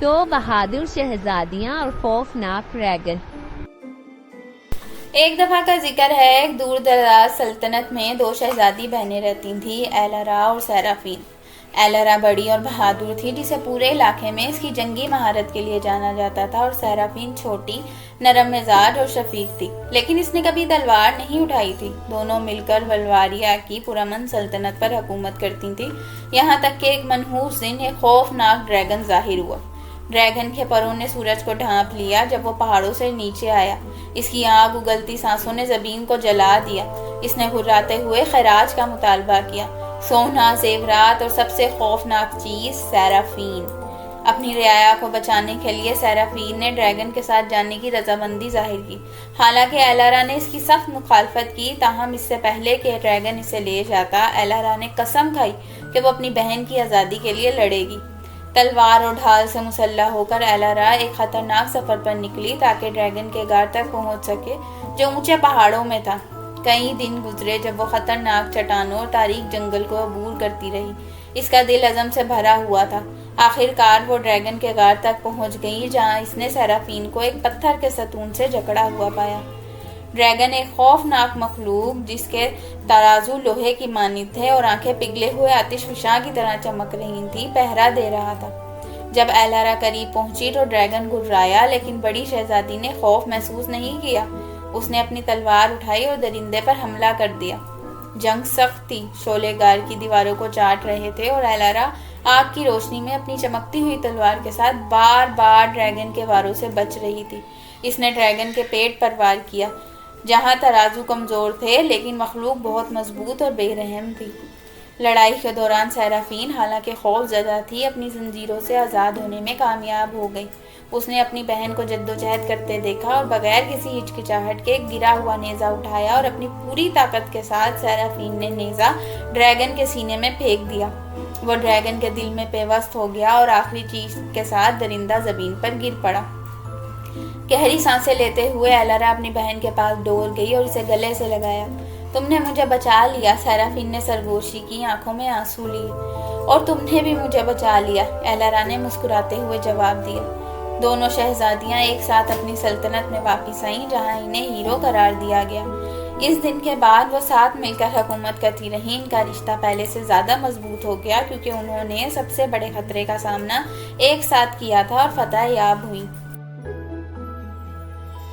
دو بہادر شہزادیاں اور خوفناک ڈریگن۔ ایک دفعہ کا ذکر ہے، ایک دور دراز سلطنت میں دو شہزادی بہنیں رہتی تھیں، ایلارا اور سیرافین۔ ایلارا بڑی اور بہادر تھی، جسے پورے علاقے میں اس کی جنگی مہارت کے لیے جانا جاتا تھا، اور سیرافین چھوٹی، نرم مزاج اور شفیق تھی، لیکن اس نے کبھی تلوار نہیں اٹھائی تھی۔ دونوں مل کر ولواریا کی پرامن سلطنت پر حکومت کرتی تھیں، یہاں تک کہ ایک منحوس دن ایک خوفناک ڈریگن ظاہر ہوا۔ ڈریگن کے پروں نے سورج کو ڈھانپ لیا جب وہ پہاڑوں سے نیچے آیا۔ اس کی آگ اگلتی سانسوں نے زمین کو جلا دیا۔ اس نے گھراتے ہوئے خراج کا مطالبہ کیا، سونا، زیورات اور سب سے خوفناک چیز سیرافین۔ اپنی رعایا کو بچانے کے لیے سیرافین نے ڈریگن کے ساتھ جانے کی رضامندی ظاہر کی۔ حالانکہ ایلارا نے اس کی سخت مخالفت کی، تاہم اس سے پہلے کہ ڈریگن اسے لے جاتا، ایلارا نے قسم کھائی کہ وہ اپنی بہن کی آزادی کے لیے لڑے گی۔ تلوار اور ڈھال سے مسلح ہو کر ایلارا ایک خطرناک سفر پر نکلی تاکہ ڈریگن کے غار تک پہنچ سکے، جو اونچے پہاڑوں میں تھا۔ کئی دن گزرے جب وہ خطرناک چٹانوں اور تاریک جنگل کو عبور کرتی رہی۔ اس کا دل عزم سے بھرا ہوا تھا۔ آخر کار وہ ڈریگن کے غار تک پہنچ گئی، جہاں اس نے سیرافین کو ایک پتھر کے ستون سے جکڑا ہوا پایا۔ ڈریگن ایک خوفناک مخلوق جس کے ترازو لوہے کی مانند تھے اور آنکھیں پگھلے ہوئے آتش فشاں کی طرح چمک رہی تھیں، پہرا دے رہا تھا۔ جب ایلارا قریب پہنچی تو ڈریگن گھررایا، لیکن بڑی شہزادی نے خوف محسوس نہیں کیا۔ اس نے اپنی تلوار اٹھائی اور درندے پر حملہ کر دیا۔ جنگ سخت تھی، شعلے غار کی دیواروں کو چاٹ رہے تھے اور ایلارا آگ کی روشنی میں اپنی چمکتی ہوئی تلوار کے ساتھ بار بار ڈریگن کے واروں سے بچ رہی تھی۔ اس نے ڈریگن کے پیٹ پر وار کیا، جہاں ترازو کمزور تھے، لیکن مخلوق بہت مضبوط اور بے رحم تھی۔ لڑائی کے دوران سیرافین، حالانکہ خوف زدہ تھی، اپنی زنجیروں سے آزاد ہونے میں کامیاب ہو گئی۔ اس نے اپنی بہن کو جدوجہد کرتے دیکھا اور بغیر کسی ہچکچاہٹ کے گرا ہوا نیزہ اٹھایا اور اپنی پوری طاقت کے ساتھ سیرافین نے نیزہ ڈریگن کے سینے میں پھینک دیا۔ وہ ڈریگن کے دل میں پیوست ہو گیا اور آخری چیخ کے ساتھ درندہ زمین پر گر پڑا۔ گہری سانسیں لیتے ہوئے ایلارا اپنی بہن کے پاس دوڑ گئی اور اسے گلے سے لگایا۔ تم نے مجھے بچا لیا، سیرافین نے سرگوشی کی، آنکھوں میں آنسو لیے۔ اور تم نے بھی مجھے بچا لیا، ایلارا نے مسکراتے ہوئے جواب دیا۔ دونوں شہزادیاں ایک ساتھ اپنی سلطنت میں واپس آئیں، جہاں انہیں ہیرو قرار دیا گیا۔ اس دن کے بعد وہ ساتھ مل کر حکومت کرتی رہیں۔ ان کا رشتہ پہلے سے زیادہ مضبوط ہو گیا، کیونکہ انہوں نے سب سے بڑے خطرے کا سامنا ایک ساتھ کیا تھا اور فتح یاب ہوئی۔